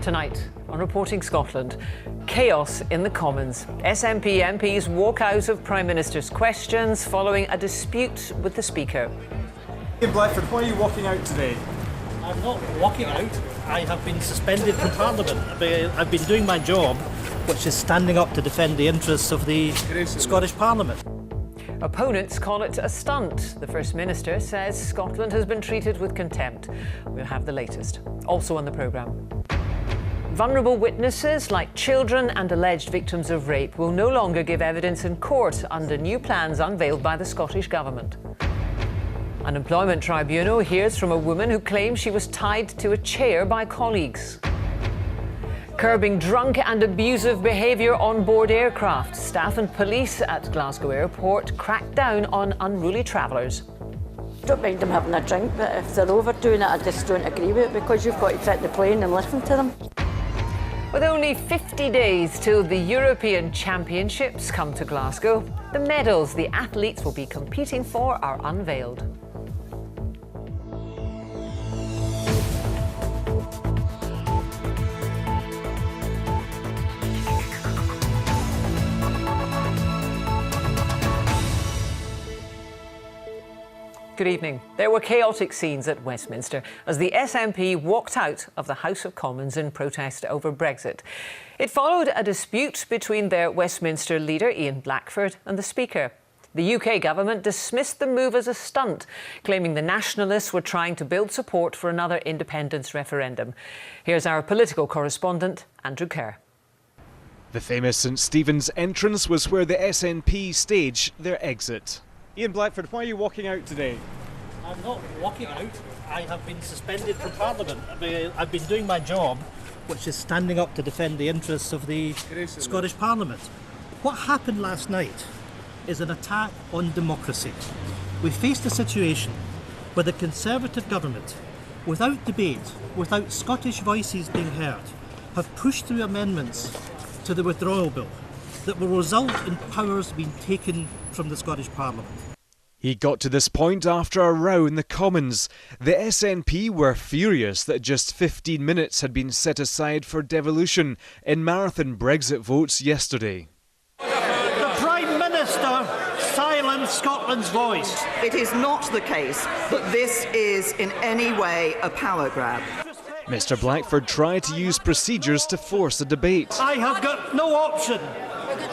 Tonight on Reporting Scotland, chaos in the Commons. SNP MPs walk out of Prime Minister's questions following a dispute with the Speaker. Ian Blackford, why are you walking out today? I'm not walking out. I have been suspended from Parliament. I've been doing my job, which is standing up to defend the interests of the Scottish Parliament. Opponents call it a stunt. The First Minister says Scotland has been treated with contempt. We'll have the latest. Also on the programme. Vulnerable witnesses like children and alleged victims of rape will no longer give evidence in court under new plans unveiled by the Scottish Government. An employment tribunal hears from a woman who claims she was tied to a chair by colleagues. Curbing drunk and abusive behaviour on board aircraft. Staff and police at Glasgow Airport crack down on unruly travellers. Don't mind them having a drink, but if they're overdoing it, I just don't agree with it, because you've got to sit in the plane and listen to them. With only 50 days till the European Championships come to Glasgow, the medals the athletes will be competing for are unveiled. Good evening. There were chaotic scenes at Westminster as the SNP walked out of the House of Commons in protest over Brexit. It followed a dispute between their Westminster leader, Ian Blackford, and the Speaker. The UK government dismissed the move as a stunt, claiming the Nationalists were trying to build support for another independence referendum. Here's our political correspondent, Andrew Kerr. The famous St Stephen's entrance was where the SNP staged their exit. Ian Blackford, why are you walking out today? I'm not walking out. I have been suspended from Parliament. I've been doing my job, which is standing up to defend the interests of the Scottish Parliament. What happened last night is an attack on democracy. We faced a situation where the Conservative government, without debate, without Scottish voices being heard, have pushed through amendments to the withdrawal bill that will result in powers being taken from the Scottish Parliament. He got to this point after a row in the Commons. The SNP were furious that just 15 minutes had been set aside for devolution in marathon Brexit votes yesterday. The Prime Minister silenced Scotland's voice. It is not the case that this is in any way a power grab. Mr Blackford tried to use procedures to force a debate. I have got no option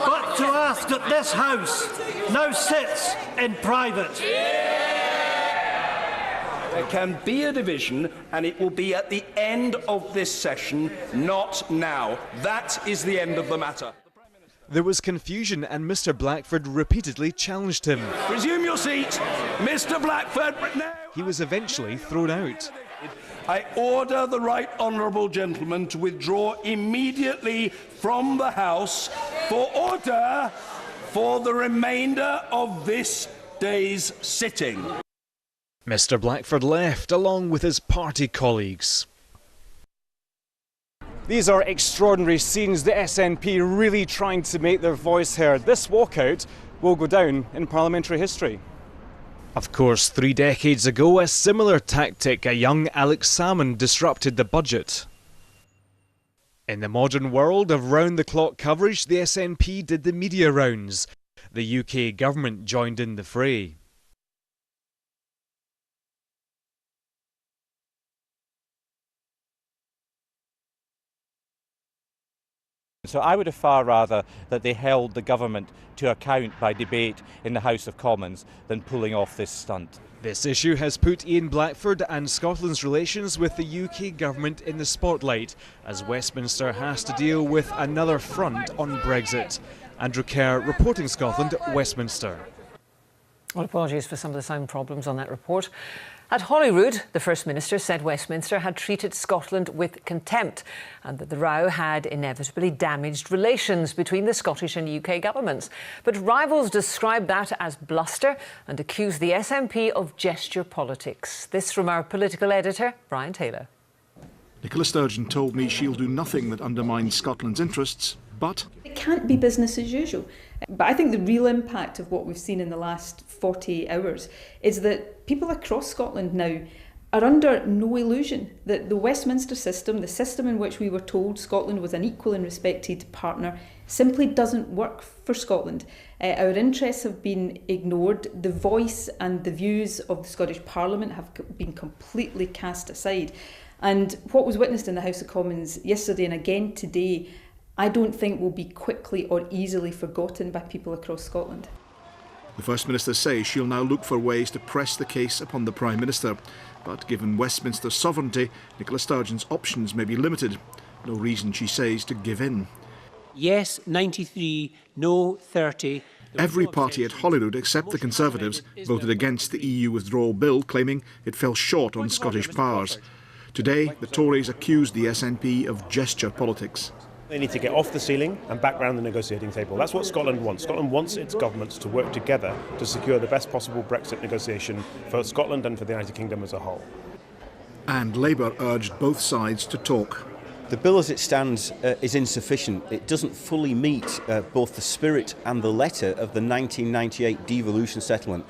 but to ask that this House now sits in private. There can be a division, and it will be at the end of this session, not now. That is the end of the matter. There was confusion and Mr Blackford repeatedly challenged him. Resume your seat, Mr Blackford. Now. He was eventually thrown out. I order the right honourable gentleman to withdraw immediately from the House for order for the remainder of this day's sitting. Mr Blackford left along with his party colleagues. These are extraordinary scenes, the SNP really trying to make their voice heard. This walkout will go down in parliamentary history. Of course, 3 decades ago, a similar tactic, a young Alex Salmond, disrupted the budget. In the modern world of round-the-clock coverage, the SNP did the media rounds. The UK government joined in the fray. So I would have far rather that they held the government to account by debate in the House of Commons than pulling off this stunt. This issue has put Ian Blackford and Scotland's relations with the UK government in the spotlight, as Westminster has to deal with another front on Brexit. Andrew Kerr, Reporting Scotland, Westminster. Well, apologies for some of the sound problems on that report. At Holyrood, the First Minister said Westminster had treated Scotland with contempt and that the row had inevitably damaged relations between the Scottish and UK governments. But rivals described that as bluster and accused the SNP of gesture politics. This from our political editor, Brian Taylor. Nicola Sturgeon told me she'll do nothing that undermines Scotland's interests, but it can't be business as usual. But I think the real impact of what we've seen in the last 48 hours is that people across Scotland now are under no illusion that the Westminster system, the system in which we were told Scotland was an equal and respected partner, simply doesn't work for Scotland. Our interests have been ignored. The voice and the views of the Scottish Parliament have been completely cast aside. And what was witnessed in the House of Commons yesterday and again today, I don't think will be quickly or easily forgotten by people across Scotland. The First Minister says she'll now look for ways to press the case upon the Prime Minister. But given Westminster's sovereignty, Nicola Sturgeon's options may be limited. No reason, she says, to give in. Yes, 93, no, 30. Every party at Holyrood, except the Conservatives, voted against the EU withdrawal bill, claiming it fell short on Scottish powers. Today, the Tories accused the SNP of gesture politics. They need to get off the ceiling and back round the negotiating table. That's what Scotland wants. Scotland wants its governments to work together to secure the best possible Brexit negotiation for Scotland and for the United Kingdom as a whole. And Labour urged both sides to talk. The bill as it stands is insufficient. It doesn't fully meet both the spirit and the letter of the 1998 devolution settlement.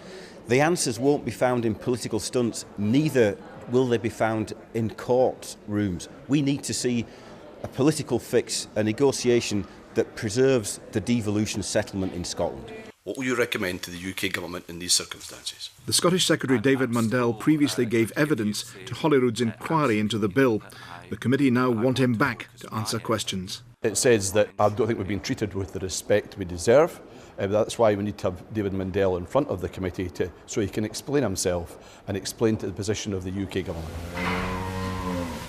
The answers won't be found in political stunts, neither will they be found in court rooms. We need to see a political fix, a negotiation that preserves the devolution settlement in Scotland. What will you recommend to the UK Government in these circumstances? The Scottish Secretary David Mundell previously gave evidence to Holyrood's inquiry into the bill. The committee now want him back to answer questions. It says that I don't think we've been treated with the respect we deserve. That's why we need to have David Mundell in front of the committee so he can explain himself and explain to the position of the UK Government.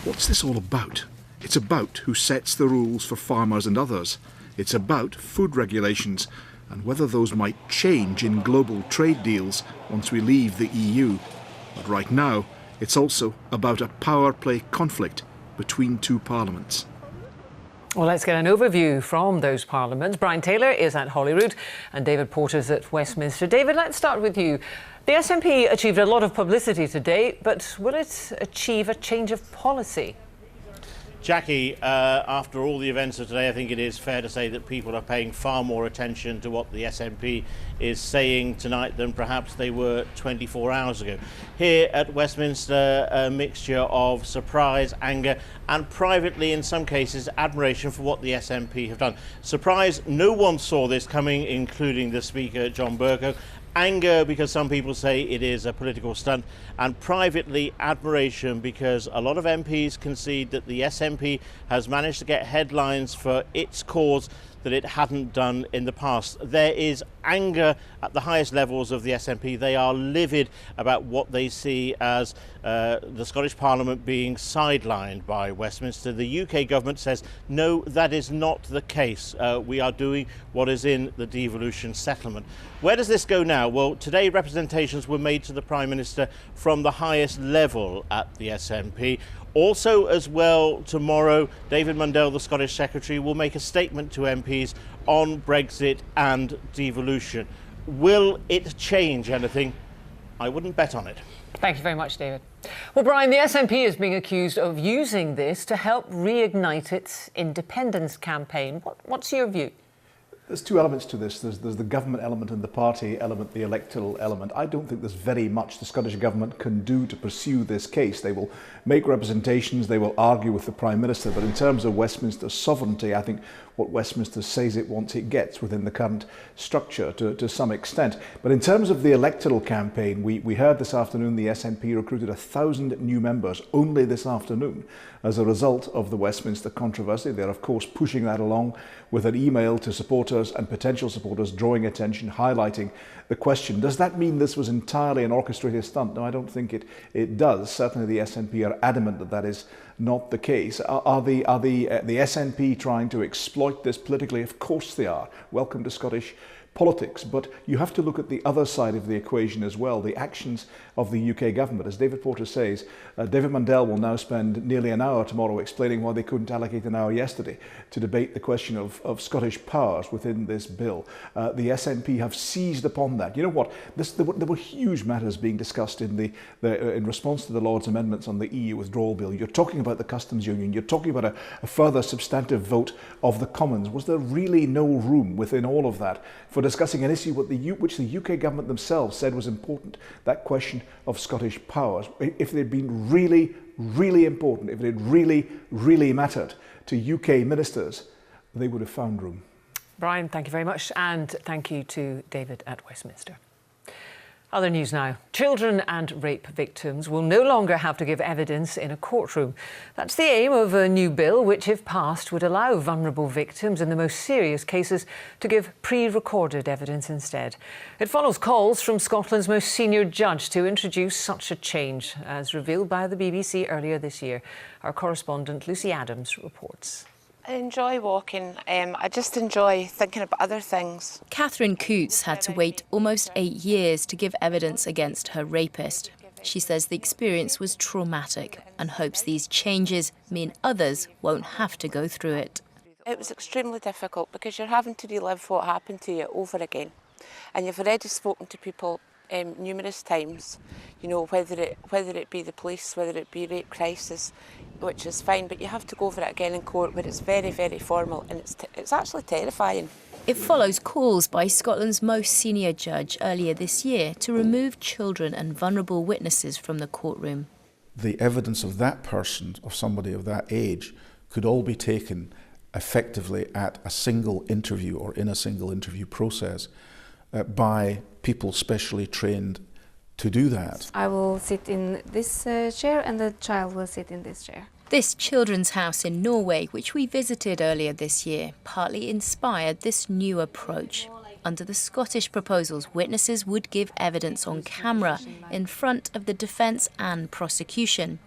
What's this all about? It's about who sets the rules for farmers and others. It's about food regulations and whether those might change in global trade deals once we leave the EU. But right now, it's also about a power play conflict between two parliaments. Well, let's get an overview from those parliaments. Brian Taylor is at Holyrood and David Porter's at Westminster. David, let's start with you. The SNP achieved a lot of publicity today, but will it achieve a change of policy? Jackie, after all the events of today, I think it is fair to say that people are paying far more attention to what the SNP is saying tonight than perhaps they were 24 hours ago. Here at Westminster, a mixture of surprise, anger and privately, in some cases, admiration for what the SNP have done. Surprise, no one saw this coming, including the Speaker, John Bercow. Anger because some people say it is a political stunt, and privately admiration because a lot of MPs concede that the SNP has managed to get headlines for its cause that it hadn't done in the past. There is anger at the highest levels of the SNP. They are livid about what they see as the Scottish Parliament being sidelined by Westminster. The UK government says, no, that is not the case. We are doing what is in the devolution settlement. Where does this go now? Well, today representations were made to the Prime Minister from the highest level at the SNP. Also, as well, tomorrow, David Mundell, the Scottish Secretary, will make a statement to MPs on Brexit and devolution. Will it change anything? I wouldn't bet on it. Thank you very much, David. Well, Brian, the SNP is being accused of using this to help reignite its independence campaign. What's your view? There's two elements to this. There's the government element and the party element, the electoral element. I don't think there's very much the Scottish Government can do to pursue this case. They will make representations, they will argue with the Prime Minister, but in terms of Westminster's sovereignty, I think what Westminster says it wants, it gets within the current structure to some extent. But in terms of the electoral campaign, we heard this afternoon the SNP recruited 1,000 new members only this afternoon as a result of the Westminster controversy. They're of course pushing that along with an email to supporters and potential supporters, drawing attention, highlighting the question, does that mean this was entirely an orchestrated stunt? No, I don't think it does. Certainly the SNP are adamant that that is not the case. Are the SNP trying to exploit this politically? Of course they are. Welcome to Scottish politics, but you have to look at the other side of the equation as well, the actions of the UK government. As David Porter says, David Mundell will now spend nearly an hour tomorrow explaining why they couldn't allocate an hour yesterday to debate the question of Scottish powers within this bill. The SNP have seized upon that. You know what? There were huge matters being discussed in response to the Lord's amendments on the EU withdrawal bill. You're talking about the customs union. You're talking about a further substantive vote of the Commons. Was there really no room within all of that for discussing an issue which the UK government themselves said was important, that question of Scottish powers. If they'd been really, really important, if it had really, really mattered to UK ministers, they would have found room. Brian, thank you very much, and thank you to David at Westminster. Other news now. Children and rape victims will no longer have to give evidence in a courtroom. That's the aim of a new bill which, if passed, would allow vulnerable victims in the most serious cases to give pre-recorded evidence instead. It follows calls from Scotland's most senior judge to introduce such a change, as revealed by the BBC earlier this year. Our correspondent Lucy Adams reports. I enjoy walking. I just enjoy thinking about other things. Catherine Coots had to wait almost 8 years to give evidence against her rapist. She says the experience was traumatic and hopes these changes mean others won't have to go through it. It was extremely difficult because you're having to relive what happened to you over again. And you've already spoken to people numerous times, you know, whether it be the police, whether it be rape crisis, which is fine, but you have to go over it again in court where it's very, very formal and it's actually terrifying. It follows calls by Scotland's most senior judge earlier this year to remove children and vulnerable witnesses from the courtroom. The evidence of that person, of somebody of that age, could all be taken effectively at a single interview or in a single interview process by people specially trained to do that. I will sit in this chair and the child will sit in this chair. This children's house in Norway, which we visited earlier this year, partly inspired this new approach. Under the Scottish proposals, witnesses would give evidence on camera in front of the defence and prosecution.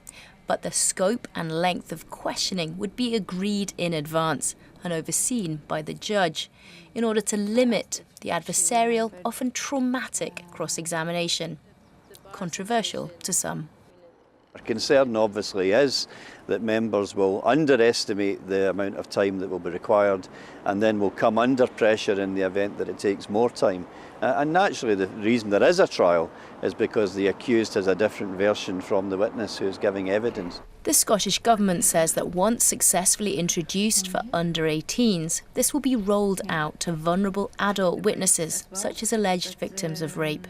But the scope and length of questioning would be agreed in advance and overseen by the judge in order to limit the adversarial, often traumatic cross-examination. Controversial to some. Our concern obviously is that members will underestimate the amount of time that will be required and then will come under pressure in the event that it takes more time. And naturally the reason there is a trial is because the accused has a different version from the witness who is giving evidence. The Scottish Government says that once successfully introduced for under 18s, this will be rolled out to vulnerable adult witnesses, such as alleged victims of rape.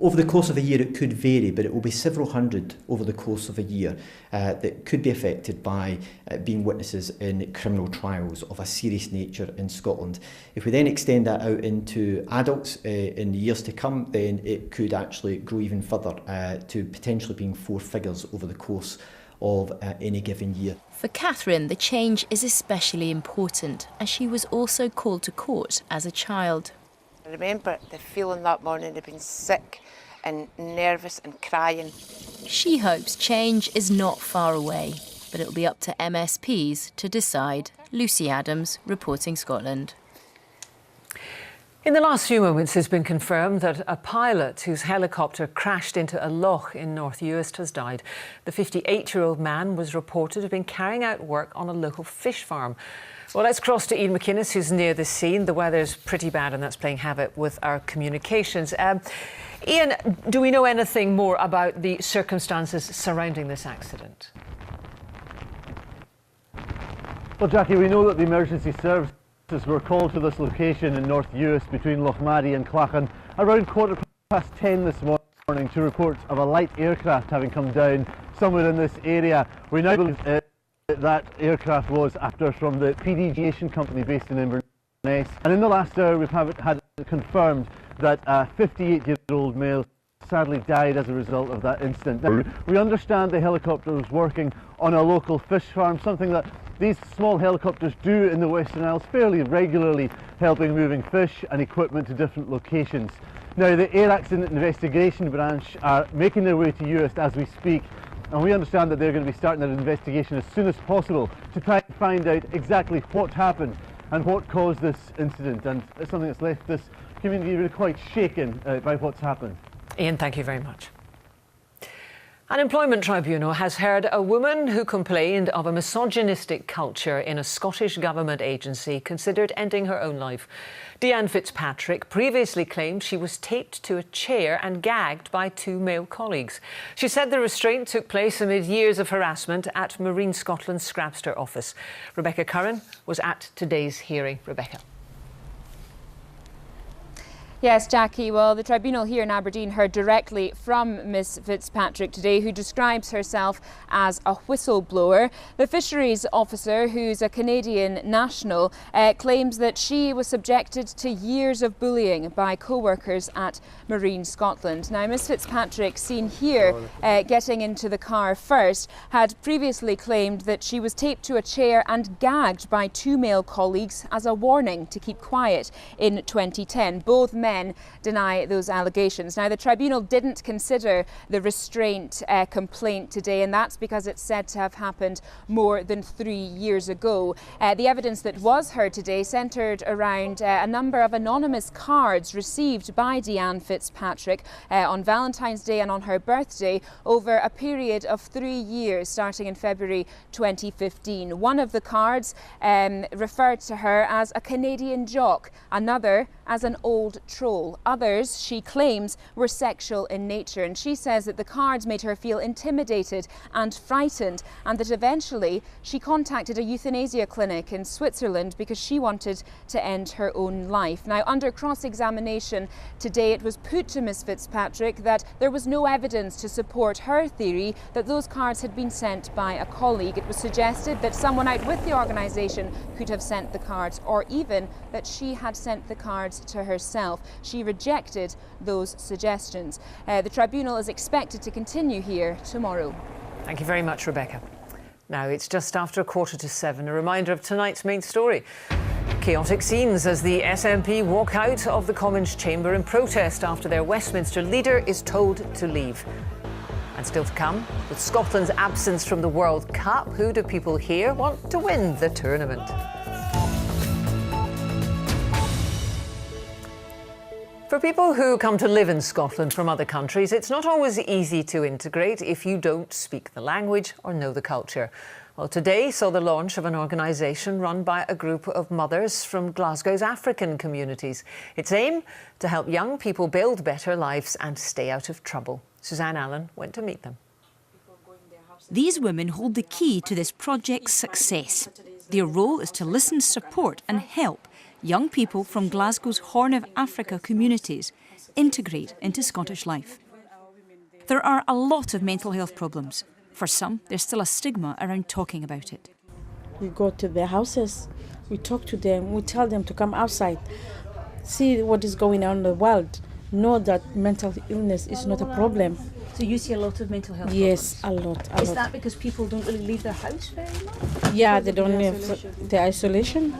Over the course of a year it could vary, but it will be several hundred over the course of a year that could be affected by being witnesses in criminal trials of a serious nature in Scotland. If we then extend that out into adults in the years to come, then it could actually grow even further to potentially being 4 figures over the course of any given year. For Catherine, the change is especially important, as she was also called to court as a child. I remember the feeling that morning of being sick and nervous and crying. She hopes change is not far away, but it'll be up to MSPs to decide. Lucy Adams, reporting Scotland. In the last few moments, it's been confirmed that a pilot whose helicopter crashed into a loch in North Uist has died. The 58-year-old man was reported to have been carrying out work on a local fish farm. Well, let's cross to Ian McInnes, who's near the scene. The weather's pretty bad and that's playing havoc with our communications. Ian, do we know anything more about the circumstances surrounding this accident? Well, Jackie, we know that the emergency services were called to this location in North Uist between Lochmaddy and Clachan around 10:15 this morning to report of a light aircraft having come down somewhere in this area. We now believe that aircraft was after from the PD Aviation Company based in Inverness. And in the last hour we've had it confirmed that a 58-year-old male sadly died as a result of that incident. Now, we understand the helicopter was working on a local fish farm, something that these small helicopters do in the Western Isles fairly regularly, helping moving fish and equipment to different locations. Now, the Air Accident Investigation Branch are making their way to Uist as we speak, and we understand that they're going to be starting their investigation as soon as possible to try and find out exactly what happened and what caused this incident. And it's something that's left this community really quite shaken by what's happened. Ian, thank you very much. An employment tribunal has heard a woman who complained of a misogynistic culture in a Scottish government agency considered ending her own life. Deanne Fitzpatrick previously claimed she was taped to a chair and gagged by 2 male colleagues. She said the restraint took place amid years of harassment at Marine Scotland's Scrabster office. Rebecca Curran was at today's hearing. Rebecca. Yes, Jackie. Well, the tribunal here in Aberdeen heard directly from Ms Fitzpatrick today, who describes herself as a whistleblower. The fisheries officer, who's a Canadian national, claims that she was subjected to years of bullying by co-workers at Marine Scotland. Now, Ms Fitzpatrick, seen here getting into the car first, had previously claimed that she was taped to a chair and gagged by 2 male colleagues as a warning to keep quiet in 2010. Both men deny those allegations. Now, the tribunal didn't consider the restraint complaint today, and that's because it's said to have happened more than 3 years ago. The evidence that was heard today centred around a number of anonymous cards received by Deanne Fitzpatrick on Valentine's Day and on her birthday over a period of 3 years, starting in February 2015. One of the cards referred to her as a Canadian jock, another as an old troll. Others, she claims, were sexual in nature, and she says that the cards made her feel intimidated and frightened, and that eventually she contacted a euthanasia clinic in Switzerland because she wanted to end her own life. Now, under cross-examination today, it was put to Ms Fitzpatrick that there was no evidence to support her theory that those cards had been sent by a colleague. It was suggested that someone out with the organisation could have sent the cards, or even that she had sent the cards to herself. She rejected those suggestions. The tribunal is expected to continue here tomorrow. Thank you very much, Rebecca. Now it's just after 6:45. A reminder of tonight's main story. Chaotic scenes as the SNP walk out of the Commons chamber in protest after their Westminster leader is told to leave. And still to come, with Scotland's absence from the World Cup, who do people here want to win the tournament? For people who come to live in Scotland from other countries, it's not always easy to integrate if you don't speak the language or know the culture. Well, today saw the launch of an organisation run by a group of mothers from Glasgow's African communities. Its aim? To help young people build better lives and stay out of trouble. Suzanne Allen went to meet them. These women hold the key to this project's success. Their role is to listen, support and help young people from Glasgow's Horn of Africa communities integrate into Scottish life. There are a lot of mental health problems. For some, there's still a stigma around talking about it. We go to their houses, we talk to them, we tell them to come outside, see what is going on in the world, know that mental illness is not a problem. So you see a lot of mental health yes, problems? Yes, a lot. Is that because people don't really leave their house very much? Yeah, they don't have the isolation.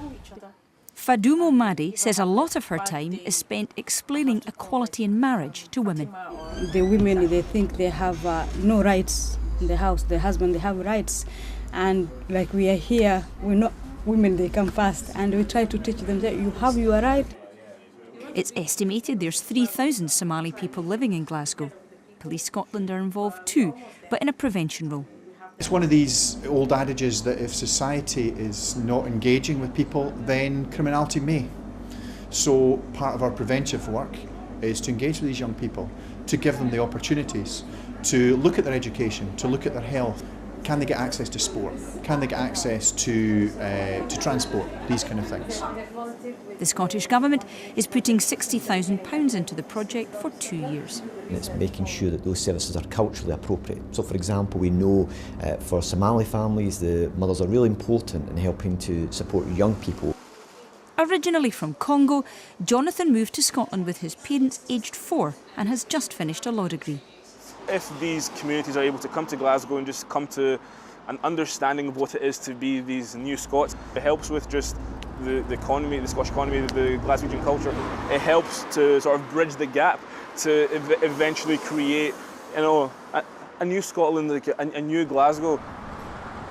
Fadumo Madi says a lot of her time is spent explaining equality in marriage to women. The women, they think they have no rights in the house. The husband, they have rights. And like we are here, we're not women, they come first. And we try to teach them that you have your right. It's estimated there's 3,000 Somali people living in Glasgow. Police Scotland are involved too, but in a prevention role. It's one of these old adages that if society is not engaging with people, then criminality may. So part of our preventive work is to engage with these young people, to give them the opportunities to look at their education, to look at their health. Can they get access to sport? Can they get access to transport? These kind of things. The Scottish Government is putting £60,000 into the project for 2 years. And it's making sure that those services are culturally appropriate. So, for example, we know for Somali families, the mothers are really important in helping to support young people. Originally from Congo, Jonathan moved to Scotland with his parents aged 4 and has just finished a law degree. If these communities are able to come to Glasgow and just come to an understanding of what it is to be these new Scots, it helps with just the economy, the Scottish economy, the Glaswegian culture. It helps to sort of bridge the gap to eventually create, a new Scotland, like a new Glasgow.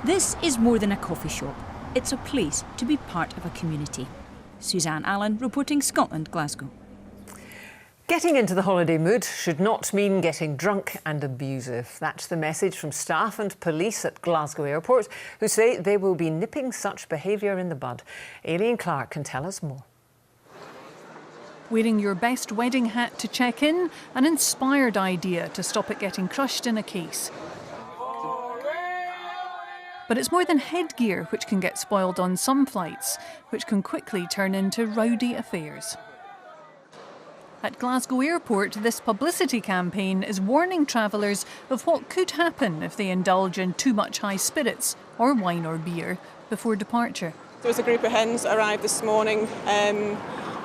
This is more than a coffee shop. It's a place to be part of a community. Suzanne Allen reporting Scotland, Glasgow. Getting into the holiday mood should not mean getting drunk and abusive. That's the message from staff and police at Glasgow Airport, who say they will be nipping such behaviour in the bud. Aileen Clark can tell us more. Wearing your best wedding hat to check in, an inspired idea to stop it getting crushed in a case. But it's more than headgear which can get spoiled on some flights, which can quickly turn into rowdy affairs. At Glasgow Airport, this publicity campaign is warning travellers of what could happen if they indulge in too much high spirits or wine or beer before departure. There was a group of hens that arrived this morning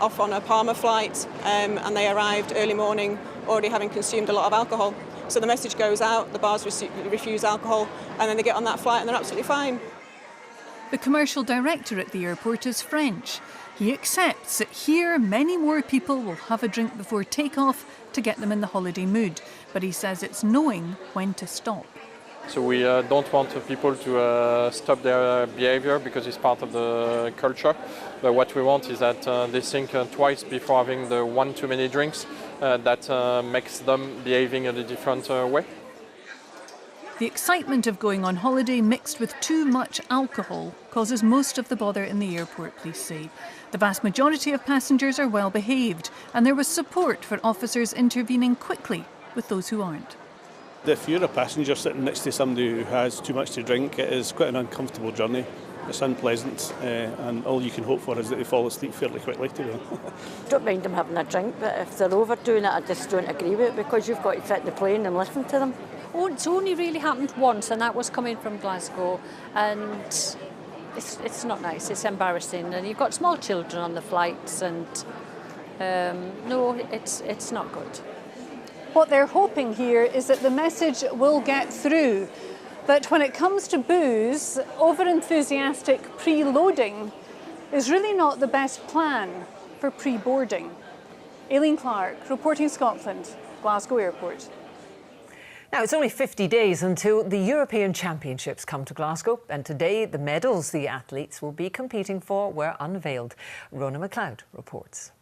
off on a Palma flight, and they arrived early morning already having consumed a lot of alcohol. So the message goes out, the bars refuse alcohol, and then they get on that flight and they're absolutely fine. The commercial director at the airport is French. He accepts that here many more people will have a drink before takeoff to get them in the holiday mood, but he says it's knowing when to stop. So we don't want people to stop their behavior because it's part of the culture. But what we want is that they think twice before having the one too many drinks that makes them behaving in a different way. The excitement of going on holiday mixed with too much alcohol causes most of the bother in the airport, police say. The vast majority of passengers are well behaved, and there was support for officers intervening quickly with those who aren't. If you're a passenger sitting next to somebody who has too much to drink, it is quite an uncomfortable journey. It's unpleasant, and all you can hope for is that they fall asleep fairly quickly. Don't mind them having a drink, but if they're overdoing it, I just don't agree with it, because you've got to sit in the plane and listen to them. Oh, it's only really happened once, and that was coming from Glasgow, and it's not nice, it's embarrassing, and you've got small children on the flights, and no, it's not good. What they're hoping here is that the message will get through, that when it comes to booze, over-enthusiastic preloading is really not the best plan for pre-boarding. Aileen Clark, reporting Scotland, Glasgow Airport. Now, it's only 50 days until the European Championships come to Glasgow, and today the medals the athletes will be competing for were unveiled. Rona McLeod reports.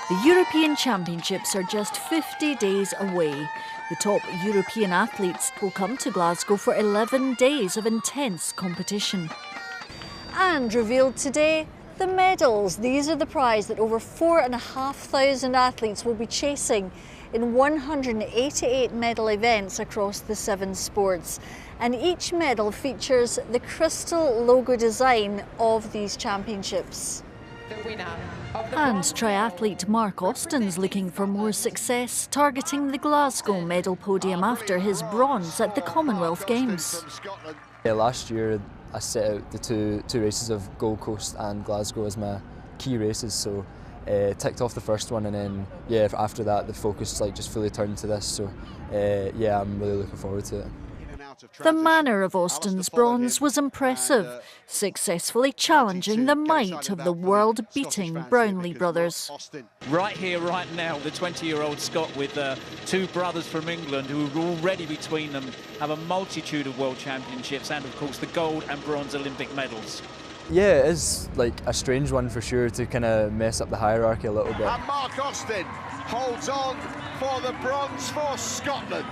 The European Championships are just 50 days away. The top European athletes will come to Glasgow for 11 days of intense competition. And revealed today, the medals. These are the prize that over 4,500 athletes will be chasing in 188 medal events across the 7 sports. And each medal features the crystal logo design of these championships. And triathlete Mark Austin's looking for more success, targeting the Glasgow medal podium after his bronze at the Commonwealth Games. Last year I set out the two races of Gold Coast and Glasgow as my key races, so ticked off the first one, and then after that the focus just fully turned to this, so I'm really looking forward to it. The manner of Austin's bronze was impressive, successfully challenging the might of the world-beating Brownlee brothers. Right here, right now, the 20-year-old Scot with 2 brothers from England who are already between them have a multitude of world championships and, of course, the gold and bronze Olympic medals. Yeah, it is a strange one for sure, to kind of mess up the hierarchy a little bit. And Mark Austin holds on for the bronze for Scotland.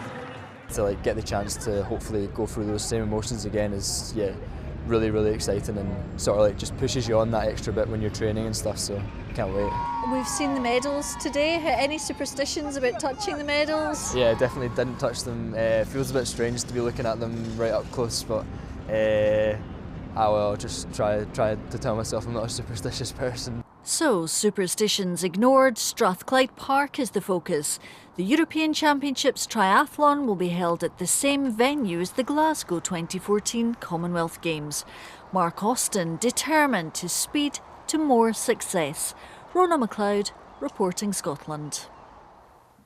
To get the chance to hopefully go through those same emotions again is really, really exciting, and sort of just pushes you on that extra bit when you're training and stuff, so can't wait. We've seen the medals today. Any superstitions about touching the medals? Yeah, definitely didn't touch them. Feels a bit strange to be looking at them right up close, but I will just try to tell myself I'm not a superstitious person. So, superstitions ignored, Strathclyde Park is the focus. The European Championships triathlon will be held at the same venue as the Glasgow 2014 Commonwealth Games. Mark Austin determined to speed to more success. Rona McLeod, reporting Scotland.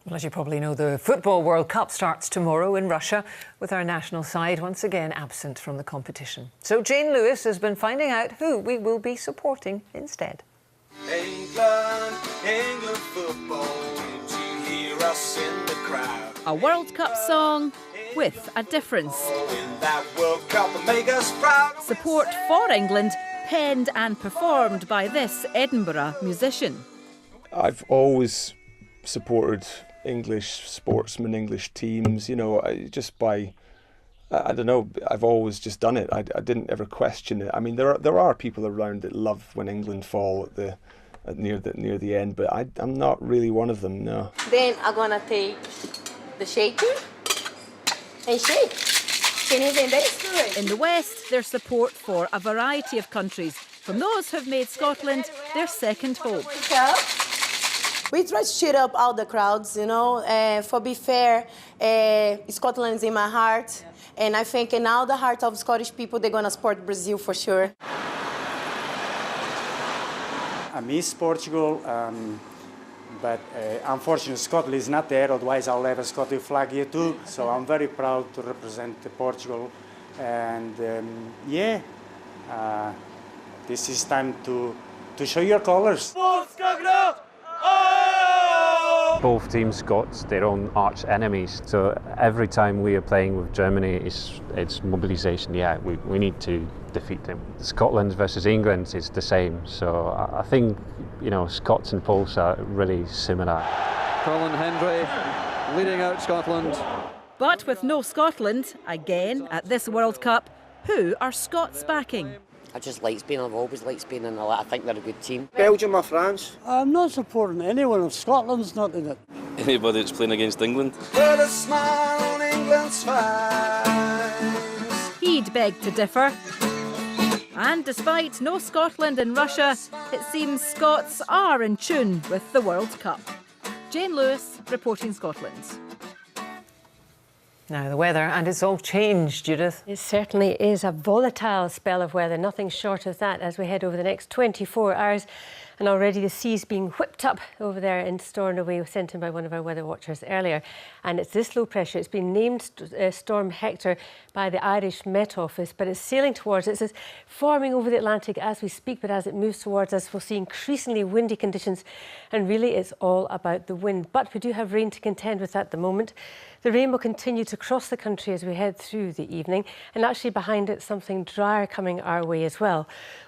Well, as you probably know, the Football World Cup starts tomorrow in Russia, with our national side once again absent from the competition. So Jane Lewis has been finding out who we will be supporting instead. England football, did you hear us in the crowd? A World Cup song with a difference. In that World Cup and make us proud. Support for England, penned and performed by this Edinburgh musician. I've always supported English sportsmen, English teams, just by, I don't know, I've always just done it. I didn't ever question it. I mean, there are people around that love when England fall near the end, but I'm not really one of them, no. Then I'm gonna take the shaker and shake. In the West, there's support for a variety of countries, from those who've made Scotland their second home. We try to cheer up all the crowds, you know. For be fair, Scotland is in my heart, and I think in all the heart of Scottish people, they're going to support Brazil for sure. I miss Portugal, but unfortunately Scotland is not there, otherwise I'll have a Scottish flag here too. So I'm very proud to represent Portugal, and this is time to show your colours. Both teams got their own arch enemies, so every time we are playing with Germany, it's mobilisation. Yeah, we need to defeat them. Scotland versus England is the same, so I think, you know, Scots and Poles are really similar. Colin Hendry leading out Scotland. But with no Scotland, again, at this World Cup, who are Scots backing? I just like Spain. I've always liked Spain, and I think they're a good team. Belgium or France? I'm not supporting anyone if Scotland's not in it. Anybody that's playing against England. Put a smile on England's face. He'd beg to differ. And despite no Scotland in Russia, it seems Scots are in tune with the World Cup. Jane Lewis, reporting Scotland. Now the weather, and it's all changed, Judith. It certainly is a volatile spell of weather, nothing short of that as we head over the next 24 hours. And already the sea's being whipped up over there in Stornoway, sent in by one of our weather watchers earlier. And it's this low pressure. It's been named Storm Hector by the Irish Met Office, but it's sailing towards us. It's forming over the Atlantic as we speak, but as it moves towards us, we'll see increasingly windy conditions. And really, it's all about the wind. But we do have rain to contend with at the moment. The rain will continue to cross the country as we head through the evening, and actually behind it, something drier coming our way as well.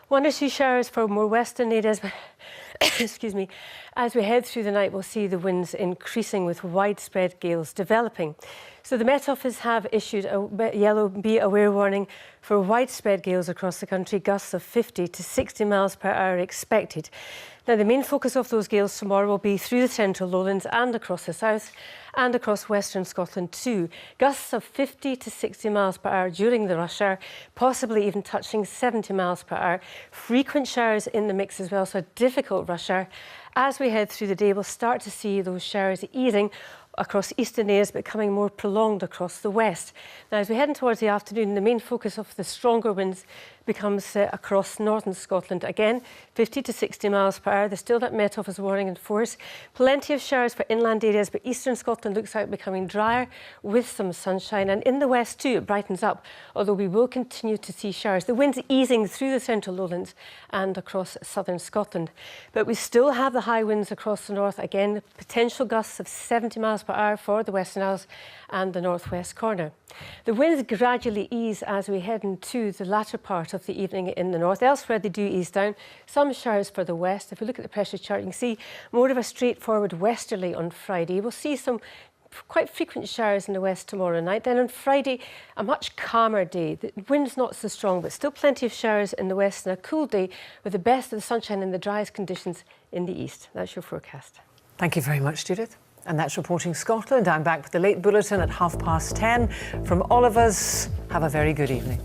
1 or 2 showers for more western areas. Excuse me. As we head through the night, we'll see the winds increasing with widespread gales developing. So the Met Office have issued a yellow Be Aware warning for widespread gales across the country, gusts of 50 to 60 miles per hour expected. Now, the main focus of those gales tomorrow will be through the central lowlands and across the south and across western Scotland too. Gusts of 50 to 60 miles per hour during the rush hour, possibly even touching 70 miles per hour. Frequent showers in the mix as well, so a difficult rush hour. As we head through the day, we'll start to see those showers easing across eastern areas, but becoming more prolonged across the west. Now, as we head towards the afternoon, the main focus of the stronger winds becomes across northern Scotland. Again, 50 to 60 miles per hour. There's still that Met Office warning in force. Plenty of showers for inland areas, but eastern Scotland looks like becoming drier with some sunshine. And in the west too, it brightens up, although we will continue to see showers. The wind's easing through the central lowlands and across southern Scotland. But we still have the high winds across the north. Again, potential gusts of 70 miles per hour for the Western Isles and the northwest corner. The winds gradually ease as we head into the latter part of the evening in the north. Elsewhere, they do ease down. Some showers for the west. If we look at the pressure chart, you can see more of a straightforward westerly on Friday. We'll see some quite frequent showers in the west tomorrow night. Then on Friday, a much calmer day. The wind's not so strong, but still plenty of showers in the west and a cool day with the best of the sunshine and the driest conditions in the east. That's your forecast. Thank you very much, Judith. And that's Reporting Scotland. I'm back with the late bulletin at 10:30. From all of us, have a very good evening.